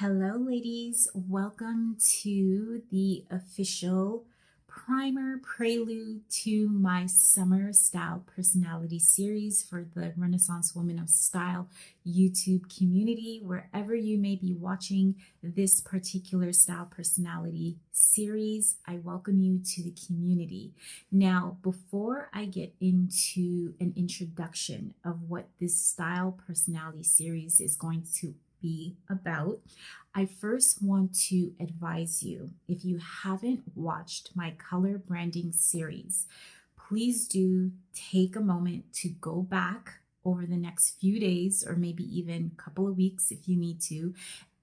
Hello, ladies. Welcome to the official primer prelude to my summer style personality series for the Renaissance Woman of Style YouTube community. Wherever you may be watching this particular style personality series, I welcome you to the community. Now, before I get into an introduction of what this style personality series is going to be about, I first want to advise you, if you haven't watched my color branding series, please do take a moment to go back over the next few days or maybe even a couple of weeks if you need to,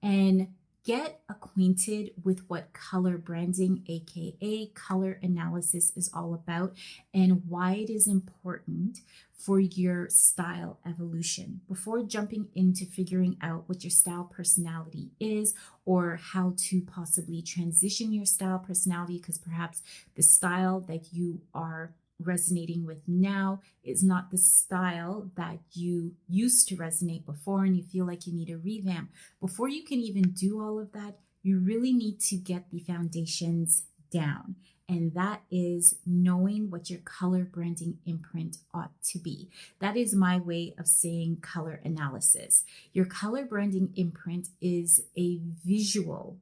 and get acquainted with what color branding, aka color analysis, is all about and why it is important for your style evolution. Before jumping into figuring out what your style personality is or how to possibly transition your style personality, because perhaps the style that you are resonating with now is not the style that you used to resonate before and you feel like you need a revamp. Before you can even do all of that, you really need to get the foundations down. And that is knowing what your color branding imprint ought to be. That is my way of saying color analysis. Your color branding imprint is a visual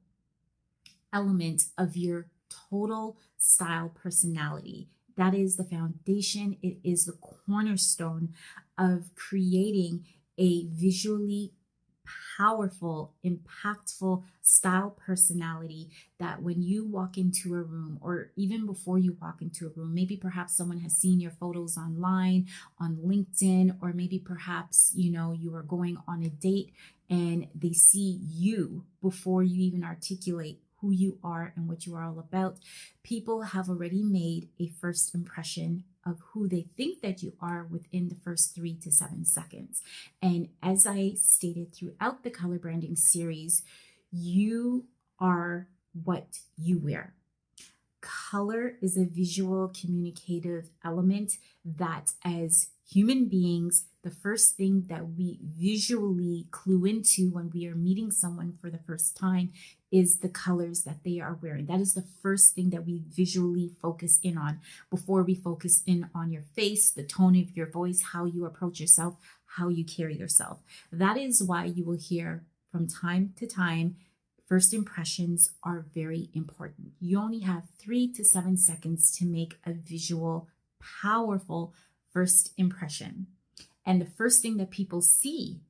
element of your total style personality. That is the foundation. It is the cornerstone of creating a visually powerful, impactful style personality that when you walk into a room, or even before you walk into a room, maybe perhaps someone has seen your photos online, on LinkedIn, or maybe perhaps, you are going on a date and they see you before you even articulate who you are and what you are all about. People have already made a first impression of who they think that you are within the first 3 to 7 seconds. And as I stated throughout the color branding series, you are what you wear. Color is a visual communicative element that, as human beings, the first thing that we visually clue into when we are meeting someone for the first time is the colors that they are wearing. That is the first thing that we visually focus in on before we focus in on your face, the tone of your voice, how you approach yourself, how you carry yourself. That is why you will hear from time to time, first impressions are very important. You only have 3 to 7 seconds to make a visual, powerful first impression. And the first thing that people see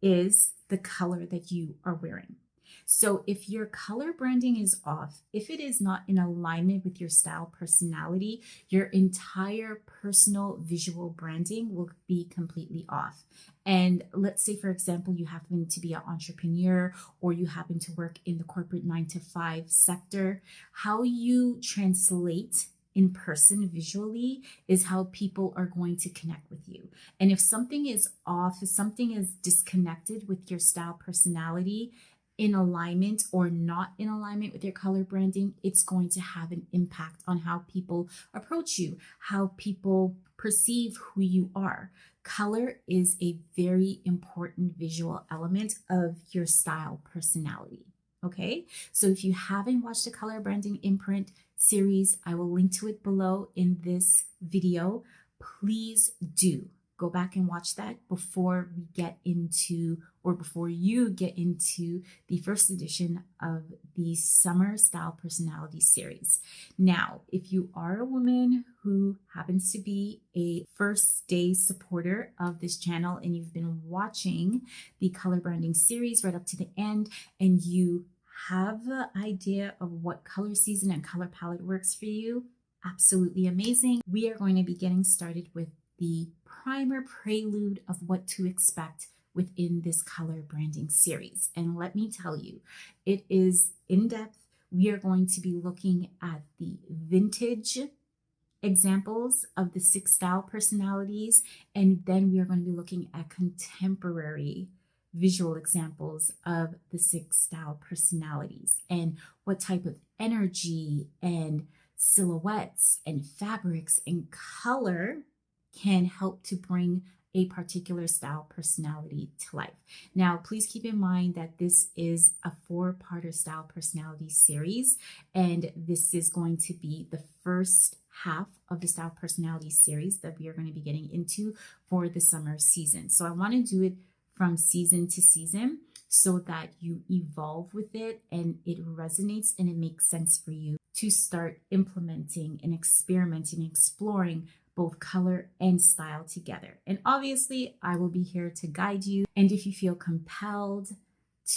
is the color that you are wearing. So if your color branding is off, if it is not in alignment with your style personality, your entire personal visual branding will be completely off. And let's say, for example, you happen to be an entrepreneur or you happen to work in the corporate 9-to-5 sector. How you translate in person visually is how people are going to connect with you. And if something is off, if something is disconnected with your style personality, in alignment or not in alignment with your color branding, it's going to have an impact on how people approach you, how people perceive who you are. Color is a very important visual element of your style personality. Okay, so if you haven't watched the color branding imprint series, I will link to it below in this video. Please do go back and watch that before we get into, or before you get into, the first edition of the Summer Style Personality Series. Now, if you are a woman who happens to be a first day supporter of this channel and you've been watching the color branding series right up to the end, and you have the idea of what color season and color palette works for you, absolutely amazing. We are going to be getting started with the primer prelude of what to expect within this color branding series. And let me tell you, it is in depth. We are going to be looking at the vintage examples of the 6 style personalities, and then we are going to be looking at contemporary visual examples of the 6 style personalities and what type of energy and silhouettes and fabrics and color can help to bring a particular style personality to life. Now, please keep in mind that this is a 4-parter style personality series, and this is going to be the first half of the style personality series that we are going to be getting into for the summer season. So I want to do it from season to season so that you evolve with it and it resonates and it makes sense for you to start implementing and experimenting, exploring both color and style together. And obviously, I will be here to guide you. And if you feel compelled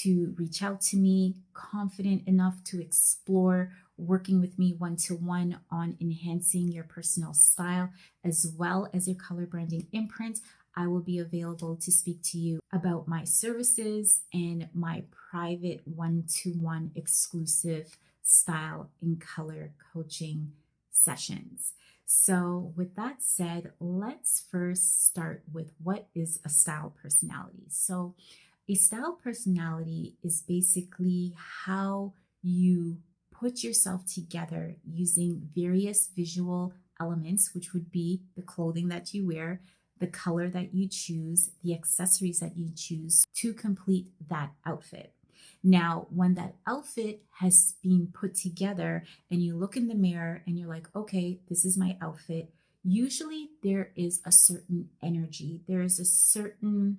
to reach out to me, confident enough to explore working with me one-to-one on enhancing your personal style as well as your color branding imprint, I will be available to speak to you about my services and my private one-to-one exclusive style and color coaching sessions. So with that said, let's first start with what is a style personality. So a style personality is basically how you put yourself together using various visual elements, which would be the clothing that you wear, the color that you choose, the accessories that you choose to complete that outfit. Now, when that outfit has been put together and you look in the mirror and you're like, okay, this is my outfit, usually there is a certain energy, there is a certain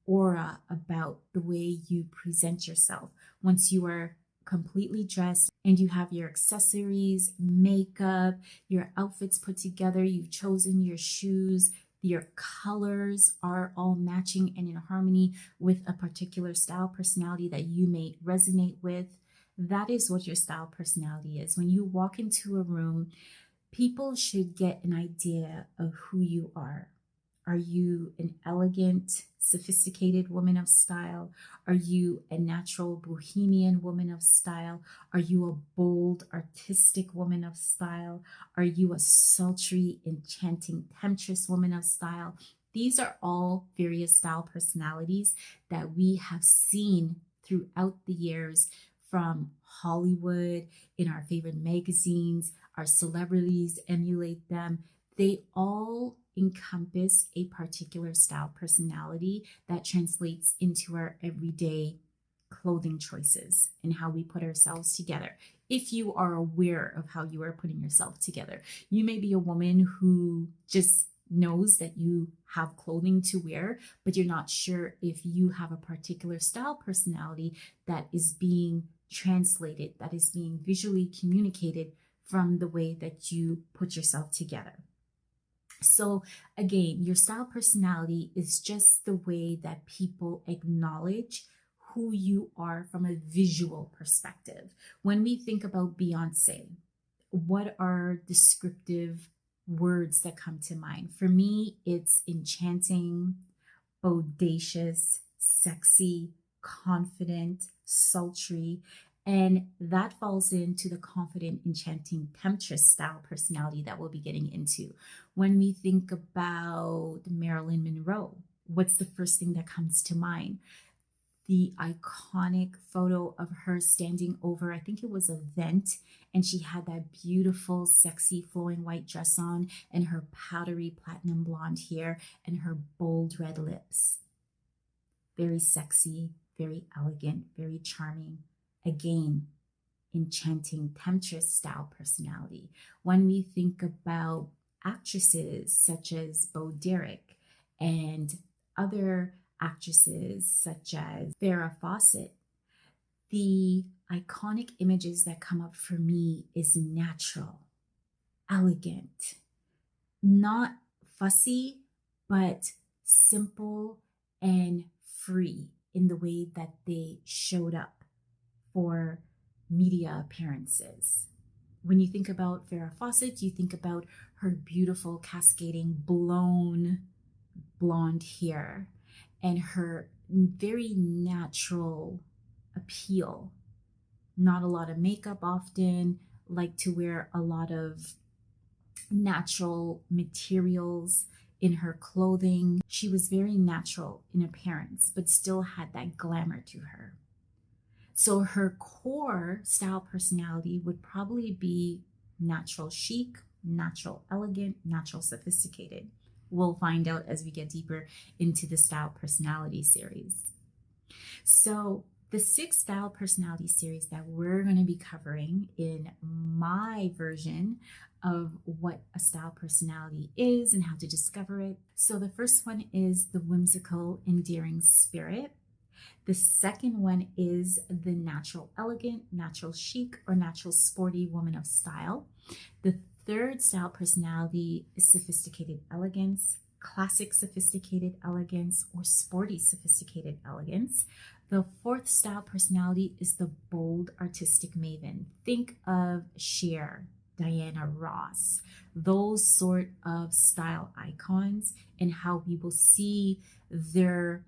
aura about the way you present yourself. Once you are completely dressed and you have your accessories, makeup, your outfits put together, you've chosen your shoes, your colors are all matching and in harmony with a particular style personality that you may resonate with. That is what your style personality is. When you walk into a room, people should get an idea of who you are. Are you an elegant, sophisticated woman of style? Are you a natural bohemian woman of style? Are you a bold, artistic woman of style? Are you a sultry, enchanting Temptress woman of style? These are all various style personalities that we have seen throughout the years from Hollywood, in our favorite magazines, our celebrities emulate them. They all encompass a particular style personality that translates into our everyday clothing choices and how we put ourselves together. If you are aware of how you are putting yourself together, you may be a woman who just knows that you have clothing to wear, but you're not sure if you have a particular style personality that is being translated, that is being visually communicated from the way that you put yourself together. So again, your style personality is just the way that people acknowledge who you are from a visual perspective. When we think about Beyonce, what are descriptive words that come to mind? For me, it's enchanting, bodacious, sexy, confident, sultry. And that falls into the confident, enchanting Temptress style personality that we'll be getting into. When we think about Marilyn Monroe, what's the first thing that comes to mind? The iconic photo of her standing over, I think it was a vent, and she had that beautiful, sexy, flowing white dress on and her powdery platinum blonde hair and her bold red lips. Very sexy, very elegant, very charming. Again, enchanting Temptress style personality. When we think about actresses such as Bo Derek and other actresses such as Farrah Fawcett, the iconic images that come up for me is natural, elegant, not fussy, but simple and free in the way that they showed up for media appearances. When you think about Farrah Fawcett, you think about her beautiful cascading blown blonde hair and her very natural appeal. Not a lot of makeup often, like to wear a lot of natural materials in her clothing. She was very natural in appearance, but still had that glamour to her. So her core style personality would probably be natural chic, natural elegant, natural sophisticated. we'll find out as we get deeper into the Style Personality series. So the 6 Style Personality series that we're going to be covering in my version of what a style personality is and how to discover it. So the first one is the whimsical, endearing spirit. The second one is the natural elegant, natural chic, or natural sporty woman of style. The third style personality is sophisticated elegance, classic sophisticated elegance, or sporty sophisticated elegance. The fourth style personality is the bold artistic maven. Think of Cher, Diana Ross, those sort of style icons, and how we will see their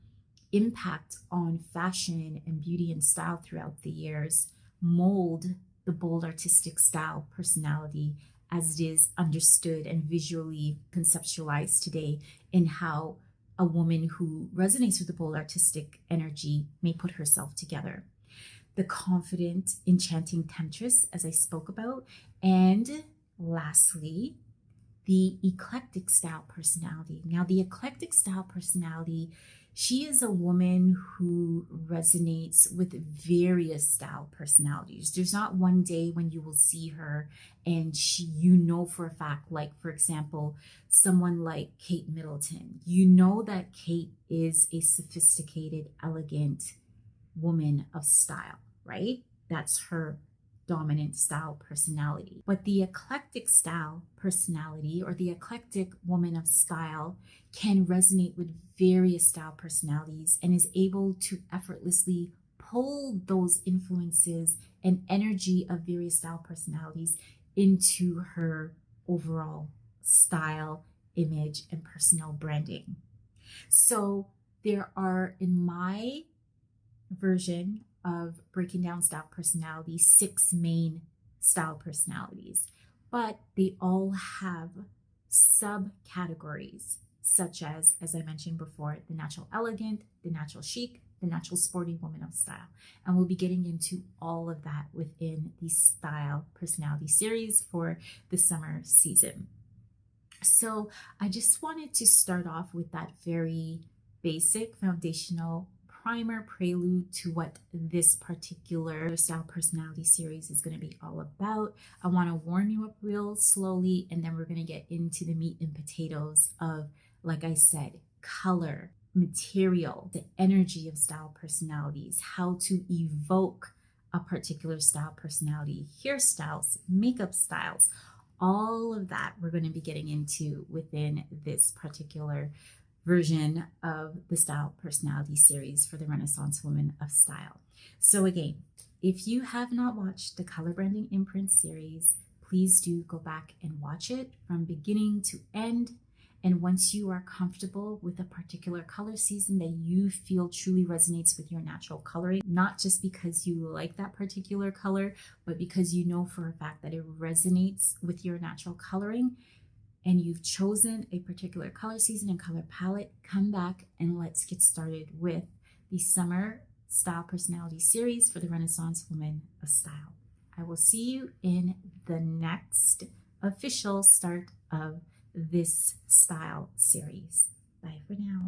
impact on fashion and beauty and style throughout the years mold the bold artistic style personality as it is understood and visually conceptualized today, in how a woman who resonates with the bold artistic energy may put herself together. The confident, enchanting Temptress, as I spoke about. And lastly, the eclectic style personality. Now, the eclectic style personality, she is a woman who resonates with various style personalities. There's not one day when you will see her and you know for a fact, like, for example, someone like Kate Middleton. You know that Kate is a sophisticated, elegant woman of style, right? That's her dominant style personality. But the eclectic style personality, or the eclectic woman of style, can resonate with various style personalities and is able to effortlessly pull those influences and energy of various style personalities into her overall style, image, and personal branding. So there are, in my version of breaking down style personality, 6 main style personalities, but they all have subcategories, such as I mentioned before, the natural elegant, the natural chic, the natural sporty woman of style. And we'll be getting into all of that within the style personality series for the summer season. So I just wanted to start off with that very basic foundational primer prelude to what this particular style personality series is going to be all about. I want to warm you up real slowly, and then we're going to get into the meat and potatoes of, like I said, color, material, the energy of style personalities, how to evoke a particular style personality, hairstyles, makeup styles, all of that we're going to be getting into within this particular version of the Style Personality series for the Renaissance Woman of Style. So again, if you have not watched the Color Branding Imprint series, please do go back and watch it from beginning to end. And once you are comfortable with a particular color season that you feel truly resonates with your natural coloring, not just because you like that particular color, but because you know for a fact that it resonates with your natural coloring, and you've chosen a particular color season and color palette, come back and let's get started with the Summer Style Personality series for the Renaissance Woman of Style. I will see you in the next official start of this style series. Bye for now.